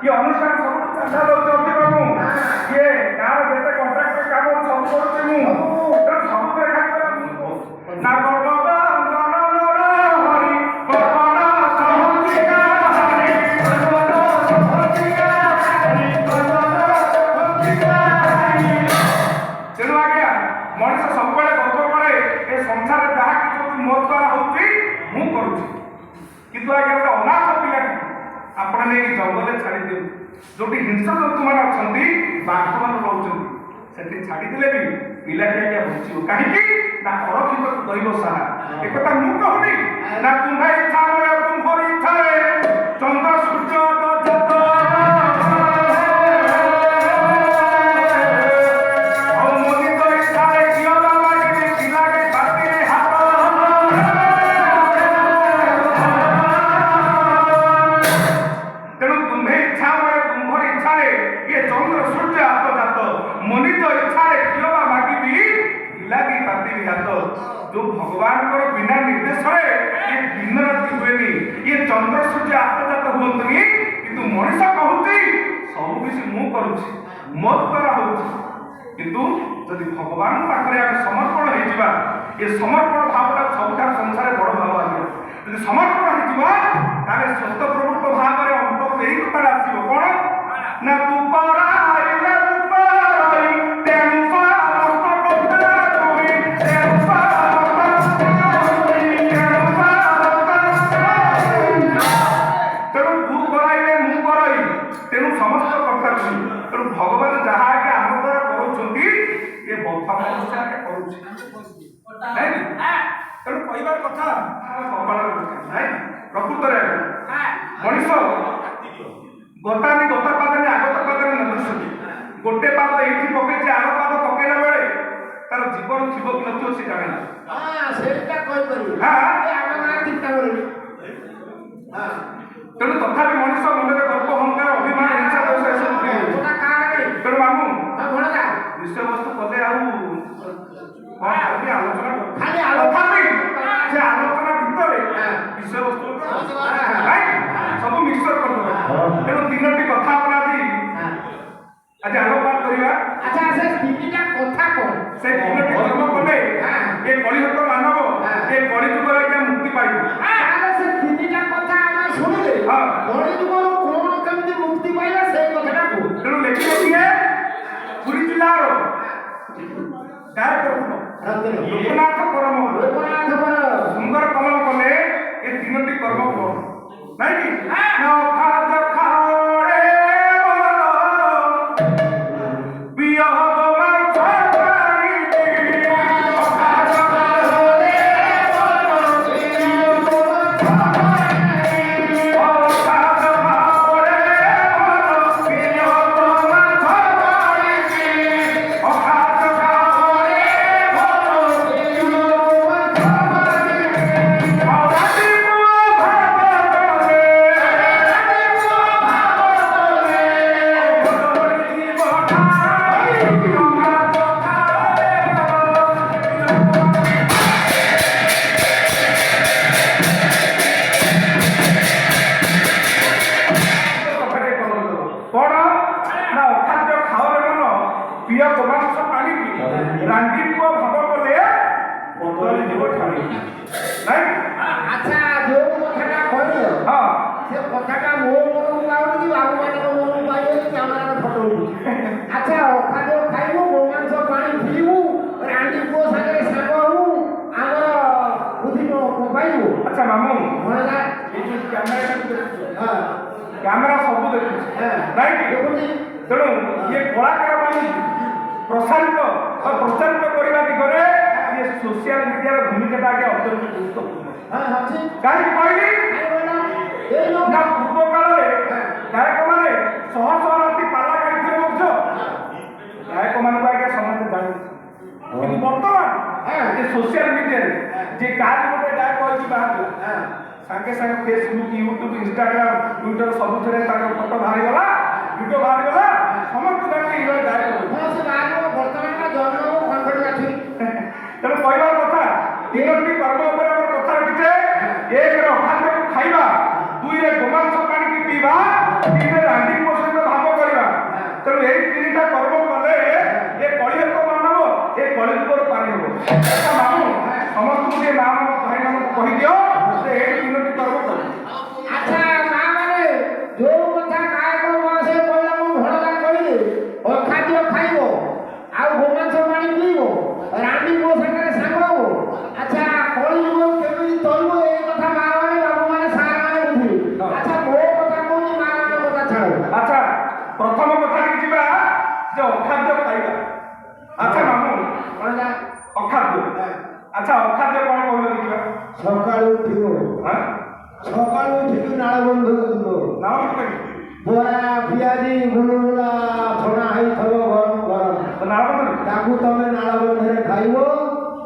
ये अनुष्ठान सब चांदा दौर अच्छे बाबू ये गाँव जेते कॉन्ट्राक्टर काम सब करुचे मु सब देखा ना गगन गणन हरि गगन सहंतिका हरि गगन सहंतिका हरि गगन सहंतिका हरि तेणु आज्ञा मनीष सब गर्व करे ए संसार जहाँ कि मो द्वारा होती मु करुची किंतु आज्ञा गोटे अनाथ पिला ଆପଣ ନେଇକି ଜଙ୍ଗଲରେ ଛାଡ଼ି ଦିଅନ୍ତୁ ଯୋଉଠି ହିଂସ୍ର ଜନ୍ତୁମାନେ ଅଛନ୍ତି ବାଘମାନେ ରହୁଛନ୍ତି ସେଠି ଛାଡ଼ିଦେଲେ ବି ପିଲାଟି ଆଜ୍ଞା ବଞ୍ଚିବ କାହିଁକି ନା ଅରକ୍ଷିତକୁ ଦୈବ ସାହା ଏକଥା ମୁଁ କହୁନି ନା ତୁମ୍ଭେ ଇଚ୍ଛାରେ ତୁମ୍ଭର ଇଚ୍ଛାରେ ଚନ୍ଦ୍ର ସୂର୍ଯ୍ୟ ଯତ ଆଉ ମନିତ ଇଚ୍ଛାରେ କିଅବା ଲାଗିବି ପିଲାକେ ବାଟିରେ ହାତ चंद्र सूर्य आत्मजात मनित इच्छारे कियबा मागिबी इलागी पातिबी हाथ जो भगवान बिना निर्देश ये दिन राति हुएनि ये चंद्र सूर्य आत्मजात हुअंतनी किंतु मनीष कहूची सब किसी मु करूची मो द्वारा होची किंतु यदि भगवान पाखरे आगे समर्पण हो जिबा ये समर्पण भावटा सबटा संसार बड़ भाव आगे यदि समर्पण हो जिबा ताले सत्य प्रवृत्त भावरे अंतर एही कथा आसीबो कोन ना तू पराइले तू पराइ तेनु समस्त कथा तुई तेनु समस्त तुई तेनु समस्त तेनु तू पराइले मु पराइ तेनु समस्त कथा तुई तेनु भगवान जहा के आम द्वारा करूछंती ये बफा मनुष्य के करूछि नहीं तेनु कहबार कथा कपाल नहीं प्रकृत रे मनुष्य गतानी गता पादने आगत पादने नदृश्यति गोटे पाद एठी पकेछि आरो पाद पकेला बेले तार जीवन थिबो कि नथिबो से जाने ना हां सेटा कहि करू हां ए आगमा चिंता करू हां तेणु तथापि मनुष्य मनरे गर्व अहंकार अभिमान हिंसा दोष सब प्रिय ओटा कार तेणु मामू हां भणला विषय वस्तु कले आउ हां खाली आलोचना खाली तथापि से आलोचना भितरे विषय वस्तु सब मिक्सर कर दो तेणु तीनोटी कथा अपना दी आज आलोकपात करिया अच्छा से तीनटा कथा कोन से तीनोटी कर्म कले ए कलियुग मानव ए कलियुग रे के मुक्ति पाइबो आले से तीनटा कथा हम सुनिले हां कलियुग रो कोन केमति मुक्ति पाइला से कथाटा को तेणु लेखि किए पुरी जिल्लार डायरेक्टर लोकनाथ परम सुंदर कलम कले ए तीनोटी कर्म को नहीं कि ना खाद खाड़े पिया गोमान सरकारी खाद खाड़े अच्छा जो कथाटा कहलियो हां से कथाटा मो मन लाउनी कि बाबू माने को मन पाइयो कि कैमरा फोटो अच्छा खाद्य खाइबो गोमांस पानी पीबू रांडी को सागरे साग हूं आगर बुद्धि को पाइबो अच्छा मामू होला ये जो कैमरा हां कैमरा सब देखु राइट देखुनी तेणु ये कलाकार मान प्रसारित और प्रचारित करने दिगरे ये सोशल मीडिया भूमिका अत्यंत गुरुत्वपूर्ण हां हां कहीं कहली ए लोग ना पूर्व काल गायक मैंने शह शह राति पाला गाई गायक मान आगे समस्त जानी कि बर्तमान ये सोशल मीडिया जे गाय गोटे गायक अच्छी बाहर सागे सागे फेसबुक यूट्यूब इंस्टाग्राम ट्विटर सब फोटो बाहरी गला वीडियो बाहरी गला समस्त जानी गायक तेणु कहबार कथा तीनोटी कर्म उपर कथा रखिछे एक रे अखाद्य खाइबा दुई रे गोमांस पानी पीवा तीन रे हांडी ନାଳ କଥା ବରା ପିଆଜି ଗୁଲୁଗୁଲା ଛଣା ହେଇଥିବ ଗରମ ଗରମ ନାଳ କଥା ତାକୁ ତମେ ନାଳ ବନ୍ଧରେ ଖାଇବ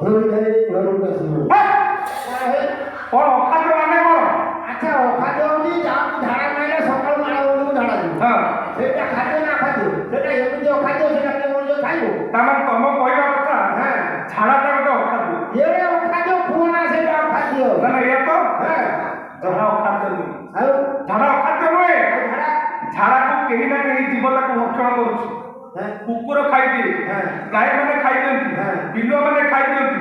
ଧୋଇ ଧୋଇ ଘରକୁ ଆସିବ। କଣ ଅଖାଦ୍ୟ ମାନେ କଣ? ଆଚ୍ଛା ଅଖାଦ୍ୟ ହଉଛି ଯାହାକୁ ଝାଡ଼ା ମାଇଲେ ସକାଳୁ ନାଳ ବନ୍ଧକୁ ଝାଡ଼ା ଯିବ ସେଇଟା ଖାଦ୍ୟ ନା ଖାଦ୍ୟ ସେଇଟା ଏମିତି ଅଖାଦ୍ୟ ସେଇଟା କିଏ ମଣିଷ ଖାଇବ? ତାମାନେ ତମ କହିବା କଥା ଝାଡ଼ାଟା ଗୋଟେ ଅଖାଦ୍ୟ ଏଡ଼େ ଅଖାଦ୍ୟ କୁହ ନା ସେଇଟା ଅଖାଦ୍ୟ ନା ଏଇଆ ତ ଝାଡ଼ା ଅଖାଦ୍ୟ ନୁହେଁ ଆଉ ଝାଡ଼ା ଅଖାଦ୍ୟ ନୁହେଁ ଝାଡ଼ା ଝାଡ଼ାକୁ କେହି ନା କେହି ଜୀବ ତାକୁ ଭକ୍ଷଣ କରୁଛି କୁକୁର ଖାଇଦିଏ ଗାଈ ମାନେ ଖାଇଦିଅନ୍ତି ବିଲୁଆ ମାନେ ଖାଇଦିଅନ୍ତି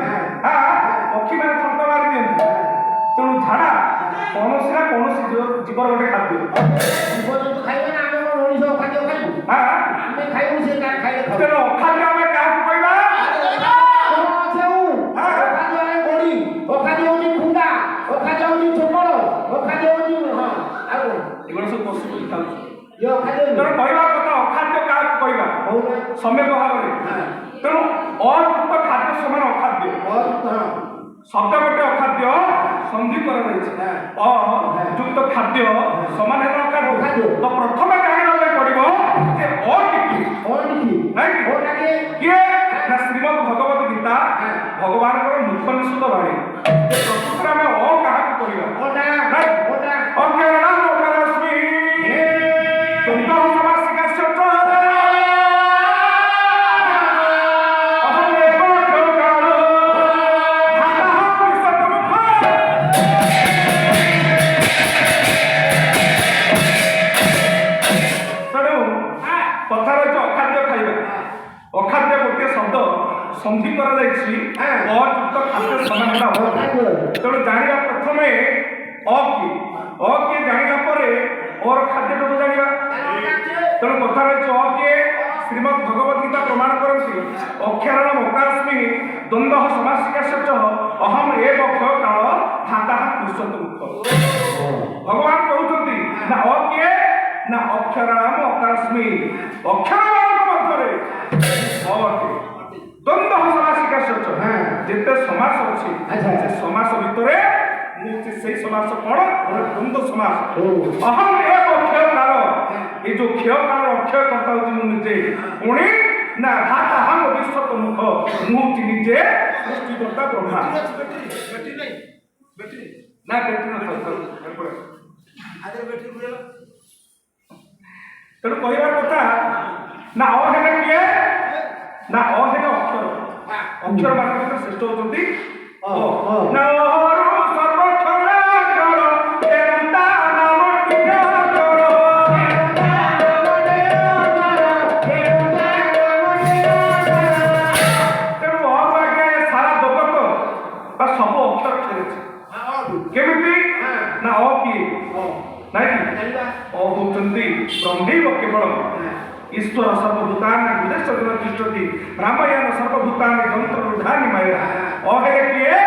ପକ୍ଷୀ ମାନେ ଥଣ୍ଟ ମାରି ଦିଅନ୍ତି ତେଣୁ ଝାଡ଼ା କୌଣସି ନା କୌଣସି ଜୀବର ଗୋଟେ ଖାଦ୍ୟ ଜୀବଜନ୍ତୁ ଖାଇବେ ନା ଆମେ କଣ ମଣିଷ ଖାଦ୍ୟ ଖାଇବୁ ଆମେ ଖାଇବୁ ସେ ଖାଇଲେ ତେଣୁ ଅଖାଦ୍ୟ ଆମେ କାହାକୁ କହିବା? ବଡି ଅଖାଦ୍ୟ ହଉଛି କୁଣ୍ଡା ଅଖାଦ୍ୟ ହଉଛି ଚୋକଳ ଅଖାଦ୍ୟ ହଉଛି ଏଗୁଡ଼ା ସବୁ ପଶୁ ପକ୍ଷୀ ଖାଉଛି ଇଏ ଅଖାଦ୍ୟ ତେଣୁ କହିବା କଥା ଅଖାଦ୍ୟ କାହାକୁ କହିବା ସମ୍ୟକ ଭାବରେ ତେଣୁ ଅଯୁକ୍ତ ଖାଦ୍ୟ ସମାନ ଅଖାଦ୍ୟ ଶବ୍ଦ ଗୋଟେ ଅଖାଦ୍ୟ ସନ୍ଧି କରାଯାଇଛି ଅଯୁକ୍ତ ଖାଦ୍ୟ ସମାନ ହେଲା ଅଖାଦ୍ୟ ତ ପ୍ରଥମେ ଜାଣିବା ପାଇଁ ପଡିବ ଯେ କିଏ ନା ଶ୍ରୀମଦ୍ ଭଗବତ ଗୀତା ଭଗବାନଙ୍କର ମୁଖ ନିଃସୃତ ବାଣୀ ପ୍ରକୃତରେ ଆମେ କାହାକୁ କହିବା ସନ୍ଧି କରାଯାଇଛି ଅଯୁକ୍ତ ଖାଦ୍ୟ ସମାନ ହେଲା ତେଣୁ ଜାଣିବା ପ୍ରଥମେ କିଏ ଜାଣିଲା ପରେ ଅର ଖାଦ୍ୟଟାକୁ ଜାଣିବା ତେଣୁ କଥା ରହିଛି କିଏ ଶ୍ରୀମଦ୍ ଭଗବତ ଗୀତା ପ୍ରମାଣ କରନ୍ତି ଅକ୍ଷରାଣ ମକାସ୍ମି ଦ୍ୱନ୍ଦ୍ୱ ସମାସିକା ଅହମ ଏବ ଅକ୍ଷୟ କାଳ ହାତାହା ପୁରୁଷୋତ୍ତ ମୁଖ ଭଗବାନ କହୁଛନ୍ତି ନା କିଏ ନା ଅକ୍ଷରାଣ ଅକାସ୍ମି ଅକ୍ଷରମାନଙ୍କ ମଧ୍ୟରେ ଦ୍ୱନ୍ଦ୍ୱ ସମାସିକା ଯେତେ ସମାସ ଅଛି ସେ ସମାସ ଭିତରେ ସେଇ ସମାସ କଣ ଦ୍ୱନ୍ଦ୍ୱ ସମାସ ଅହମ ଏକ ଅକ୍ଷୟ କାଳ এই যে ক্ষয় কালের অক্ষয় কর্তা হচ্ছে মু নিজে পুଣି না হাত হাম বিশ্বত মুখ মু হচ্ছে নিজে সৃষ্টিকর্তা ব্রহ্মা না ব্যাটারি না তেଣୁ କହିବା କଥା ନା ହେଲେ କିଏ ନା ହେଲେ ଅକ୍ଷର ଅକ୍ଷର ମାନଙ୍କ ଶ୍ରେଷ୍ଠ ହଉଛନ୍ତି ନା କେମିତି ନା କିଏ ନାଇଁ ହଉଛନ୍ତି ବ୍ରହ୍ମୈବ କେବଳ ଈଶ୍ୱର ସର୍ବଭୂତାନି ବୁଦ୍ଧେଶ୍ୱର ତିଷ୍ଠତି ରାମାୟଣ ସର୍ବଭୂତାନି ଯନ୍ତ୍ର ରୁଢାନି ମାୟା ହେଲେ କିଏ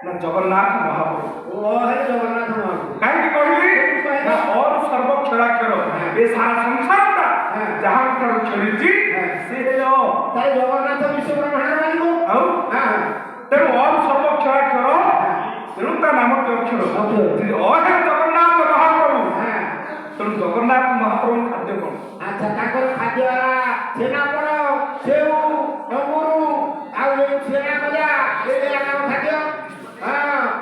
ନା ଜଗନ୍ନାଥ ମହାପ୍ରଭୁ କାହିଁକି କହିଲି ନା ସର୍ବକ୍ଷରାକ୍ଷର ଏ ସାରା ସଂସାରଟା ଯାହାଠାରୁ ଖେଳିଛି ସେ ଜଗନ୍ନାଥ ବିଶ୍ୱ ବ୍ରହ୍ମାଣ୍ଡ ଆଉ ତେଣୁ ସର୍ବକ୍ଷରାକ୍ଷର ତେଣୁ ତା ନାମ ଅକ୍ଷର ଜଗନ୍ନାଥ ମହାପ୍ରଭୁ ତେଣୁ ଜଗନ୍ନାଥ ମହାପ୍ରଭୁ ଖାଦ୍ୟ କଣ? ଆଚ୍ଛା ତାଙ୍କର ଖାଦ୍ୟ ହେଲା ଛେନାପୋଡ଼ ସେଉ ଅଙ୍ଗୁରୁ ଆଉ ଛେନା ଗଜା ଏଇଟା ତାଙ୍କ ଖାଦ୍ୟ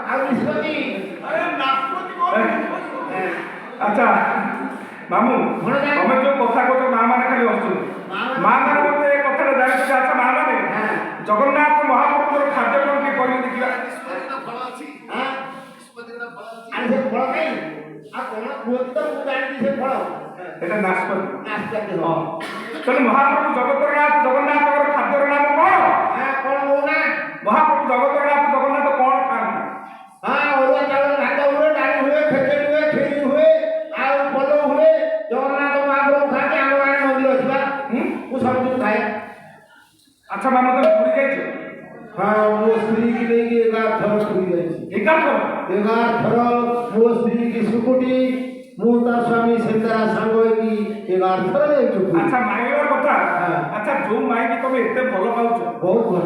ଆଉ ନିଷ୍ପତ୍ତି ଆଚ୍ଛା ମାମୁଁ ତମେ ଯୋଉ କଥା କହୁଛ ମା ମାନେ ଖାଲି ହସୁଛନ୍ତି ମା ମାନେ ମତେ ଏ କଥାଟା ଜାଣିଛନ୍ତି ଆଚ୍ଛା ମା ମାନେ ଜଗନ୍ନାଥ ମହାପ୍ରଭୁଙ୍କର ଖାଦ୍ୟ କଣ ଟିକେ କହିଲେ ଦେଖିବା ଆରେ ସେ ଫଳ କାଇଁ ଆଉ କଣ କୁହନ୍ତି ତ ମୁଁ ଜାଣିଛି ସେ ଫଳ এটা নাশপাতি ହଁ ତେଣୁ ମହାପ୍ରଭୁ ଜଗତରନାଥ ଜଗନ୍ନାଥଙ୍କର ଖାଦ୍ୟର ନାମ କଣ? କଣ କହୁନା ମହାପ୍ରଭୁ ଜଗତରନାଥ ଜଗନ୍ନାଥ କଣ ଖାଆନ୍ତି? ଅରୁଆ ଚାଉଳ ଭାତ ହୁଏ ଡାଲି ହୁଏ ଖେଚେଡ଼ି ହୁଏ କ୍ଷୀରି ହୁଏ ଆଉ ପଲଉ ହୁଏ ଜଗନ୍ନାଥ ମହାପ୍ରଭୁ ଖାଆନ୍ତି ଆମ ଗାଁରେ ମନ୍ଦିର ଅଛି ବା ମୁଁ ସବୁଦିନ ଖାଏ ଆଚ୍ଛା ମା ମତେ ପୁରୀ ଯାଇଛ? ମୋ ସ୍ତ୍ରୀକି ନେଇକି 11 ଥର ପୁରୀ ଯାଇଛି 11 ଥର ମୋ ସ୍ତ୍ରୀକି ସୁକୁଟି ମୁଁ ତା ସ୍ୱାମୀ ସେତାରା ସାଙ୍ଗ ହେଇକି 11 ଥର ଯାଇଛୁ ଆଚ୍ଛା ମାଇବାର କଥା ଆଚ୍ଛା ଯୋଉ ମାଇକି ତମେ ଏତେ ଭଲ ପାଉଛ ବହୁତ ଭଲ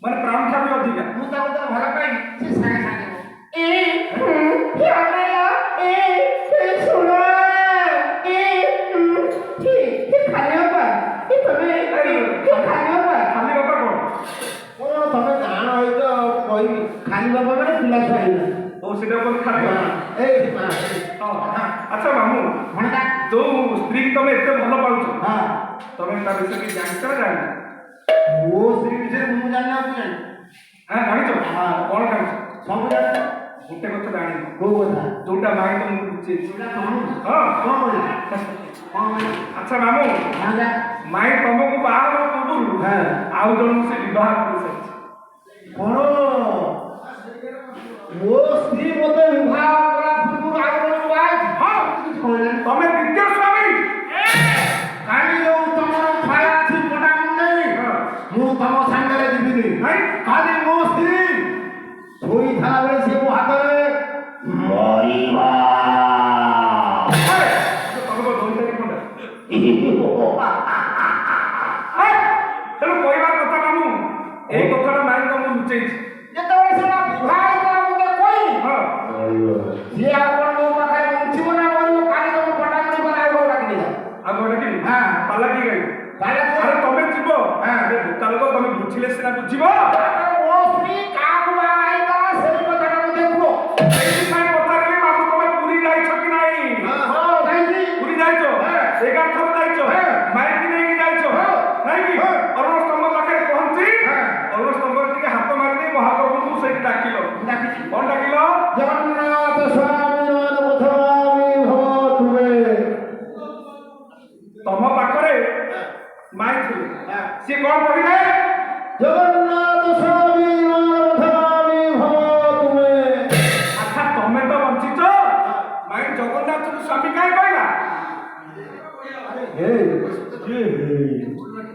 ମାନେ ପ୍ରାଣ ଠାରୁ ଅଧିକା ମୁଁ ତାକୁ ତ ଭଲ ପାଇ ସେ ସାଙ୍ଗେ ସାଙ୍ଗେ ଶୁଣ ଛାଡ଼ିବେ ଓ ସେଟା କୋଉ ଖାଦ୍ୟ ଏଇ ଆଚ୍ଛା ମାମୁଁ ଭଣଟା ଯୋଉ ସ୍ତ୍ରୀ ତମେ ଏତେ ଭଲ ପାଉଛ ହଁ ତମେ ତା ବିଷୟରେ କିଛି ଜାଣିଛ ନା ଜାଣିଛ ମୋ ସ୍ତ୍ରୀ ବିଷୟରେ ମୁଁ ଜାଣିବାକୁ ଜାଣି ହଁ ଜାଣିଛ ହଁ। କଣ ଜାଣିଛ ସବୁ ଜାଣିଛ ଗୋଟେ କଥା ଜାଣିଛ କୋଉ କଥା ଯୋଉଟା ମାଇଁ ତମକୁ ବୁଝେଇଛି ସେଟା କଣ ହଁ କଣ କହିଲା କଣ କହିଲା ଆଚ୍ଛା ମାମୁଁ ଭଣଟା ମାଇଁ ତମକୁ ବାହା ହେବା ପୂର୍ବରୁ ହଁ ଆଉ ଜଣଙ୍କୁ ସେ ବିବାହ କରିସାରିଛି କଣ ମୋ ସ୍ତ୍ରୀ ମତେ ବିବାହ କଲା ପୂର୍ବରୁ ଆଉ ଜଣକୁ ବାହା ହେଇଛି ହଁ କିଛି କହିଲାନି ତମେ ଦ୍ୱିତୀୟ ସ୍ୱାମୀ କାଲି ଯୋଉ ତମର ଖାଇବା ଅଛି ମୋଟା ମୁଣ୍ଡେଇ ମୁଁ ତମ ସାଙ୍ଗରେ ଯିବିନି ନାଇଁ କାଲି ମୋ ସ୍ତ୍ରୀ ଶୋଇଥିଲା ବେଳେ ସେ ମୋ ହାତରେ ମରିବା ତମେ କଣ ଧରିଚାରି ଖଣ୍ଡେ ତେଣୁ କହିବାର କଥା ମାମୁଁ ଏଇ କଥାଟା ମାଇଁ ତମକୁ ଲୁଚେଇଛି ଯେତେବେଳେ ସେଟା ବିବାହିତ ମତେ କହିଲି ହଁ ସିଏ ଆଉ କଣ ମୋ ପାଖରେ ବଞ୍ଚିବ ନା ମରିବ କାଲି ତମ ପଟା ମୁଣ୍ଡି ପରେ ଆଉ ଗୋଟେ ଡାକି ନେଇଯାଅ ଆଉ କଣ କି ହଁ। ପାଲା କି ଗାଈ ତାହେଲେ ଆରେ ତମେ ଯିବ ହଁ। ଆରେ ବୋକା ଲୋକ ତମେ ବୁଝିଲେ ସିନା ବୁଝିବ ମୋ ସ୍ତ୍ରୀ କାହାକୁ ବାହା ହେଇଥିଲା ସେଇ କଥାଟା ମତେ କୁହ ସେଇଥିପାଇଁ ପଚାରିଲି ମାମୁଁ ତମେ ପୁରୀ ଯାଇଛ କି ନାହିଁ ହଁ ଯାଇକି ପୁରୀ ଯାଇଛ ହଁ। 11 ଥର ଯାଇଛ ହଁ। ମାଇକି ନେଇକି ଯାଇଛ ହଁ। ନାଇଁ କି ହଁ। ଅରୁଣ ସ୍ତମ୍ଭ ପାଖରେ ପହଞ୍ଚି ହଁ। ଅରୁଣ ସ୍ତମ୍ଭରେ ଟିକେ ହାତ ମାରିଦେଇ ମହାପ୍ରଭୁଙ୍କୁ ସେଇଠି ଡାକିଲ ଡାକିଛି କଣ ଡାକିଲ ଜଗନ୍ନାଥ ସ୍ୱାମୀ ନୟନପଥଗାମୀ ଭବ ତୁମେ ତମ ପାଖରେ ମାଇ ଥିଲେ ସିଏ କଣ କହିଲେ ଜଗନ୍ନାଥ ସ୍ୱାମୀ ନୟନପଥଗାମୀ ଭବ ତୁମେ ଆଚ୍ଛା ତମେ ତ ବଞ୍ଚିଛ ମାଇ ଜଗନ୍ନାଥଙ୍କୁ ସ୍ୱାମୀ କାହିଁ କହିଲା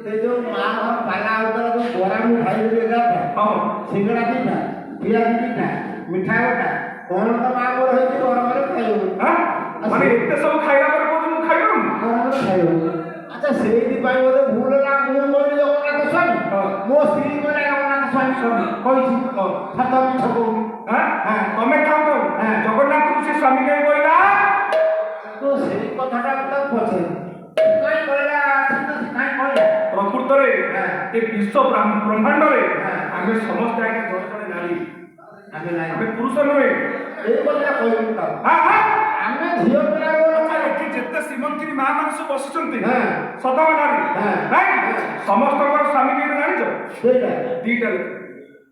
ଏ ଯୋଉ ମା ଘର ପାଲା ଉତ୍ତର ଯୋଉ ବରା ମୁଁ ଖାଇଲି ଏଗାରଟା ହଁ ସିଙ୍ଗଡ଼ା ଦିଟା ପିଆଜି ଦିଟା ମିଠା ଗୋଟା କଣ ତ ମା ମୋର ହେଇଛି ଗରମରେ ଖାଇବୁ ଆଁ? ମାନେ ଏତେ ସବୁ ଖାଇଲା ପରେ କହୁଛୁ ମୁଁ ଖାଇବୁନି ଗରମରେ ଖାଇବୁ ଆଚ୍ଛା ସେଇଥିପାଇଁ ବୋଧେ ଭୁଲ ହେଲା ମୁଁ କହିଲି ଜଗନ୍ନାଥ ସ୍ୱାମୀ ହଁ। ମୋ ସ୍ତ୍ରୀ କହିଲା ଜଗନ୍ନାଥ ସ୍ୱାମୀ କହିଛି ହଁ। ସତ ମିଛ କହୁନି ଆଁ? ହଁ। ତମେ ଖାଉ ହଁ। ଜଗନ୍ନାଥଙ୍କୁ ସେ ସ୍ୱାମୀ କାହିଁ କହିଲା ତ ସେଇ କଥାଟା ତାକୁ ପଚାରି କାଇଁ କହିଲା ଠିକ ଅଛି କାଇଁ କହିଲା ପ୍ରକୃତରେ ହଁ। ଏ ବିଶ୍ୱ ବ୍ରହ୍ମାଣ୍ଡରେ ହଁ। ଆମେ ସମସ୍ତେ ଆଜ୍ଞା ଜଣେ ଜଣେ ନାରୀ ଆମେ ନାହିଁ ଆମେ ପୁରୁଷ ନୁହେଁ ଏଇ କଥାଟା କହିବୁ ତାକୁ ହଁ ହଁ ଆମେ ଝିଅ ପିଲା ଆଚ୍ଛା ଏଠି ଯେତେ ଶ୍ରୀମନ୍ତିରୀ ମା ମାନେ ସବୁ ବସିଛନ୍ତି ହଁ। ସଦମା ନାରୀ ହଁ। ନାଇଁ ସମସ୍ତଙ୍କର ସ୍ୱାମୀ କେମିତି ଜାଣିଛ ସେଇଟା ଦିଟା ଲେଖେ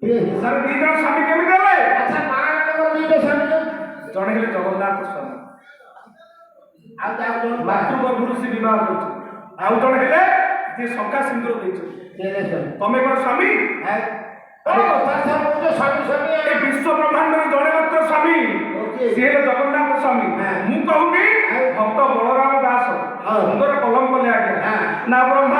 ଟିକେ ହିସାବ ତାର ଦି ଜଣ ସ୍ୱାମୀ କେମିତି ହେଲେ ଆଚ୍ଛା ମା ମାନଙ୍କର ଦିଟା ସ୍ୱାମୀ ଜଣେ ହେଲେ ଜଗନ୍ନାଥ ସ୍ୱାମୀ ଆଉ ଯାହା ଜଣ ମାତୃଗର୍ଭରୁ ସେ ବିବାହ କରିଛନ୍ତି ଆଉ ଜଣେ ହେଲେ ଯିଏ ଶଙ୍କା ସିନ୍ଦୁର ଦେଇଛନ୍ତି ତମେ କଣ ସ୍ୱାମୀ ଏ ବିଶ୍ୱ ବ୍ରହ୍ମାଣ୍ଡରେ ଜଣେ ମାତ୍ର ସ୍ୱାମୀ ସିଏ ହେଲେ ଜଗନ୍ନାଥ ସ୍ୱାମୀ ମୁଁ କହୁନି ଭକ୍ତ ବଳରାମ ଦାସ ସୁନ୍ଦର କଲମ କଲେ ଆଜ୍ଞା ନା ବ୍ରହ୍ମା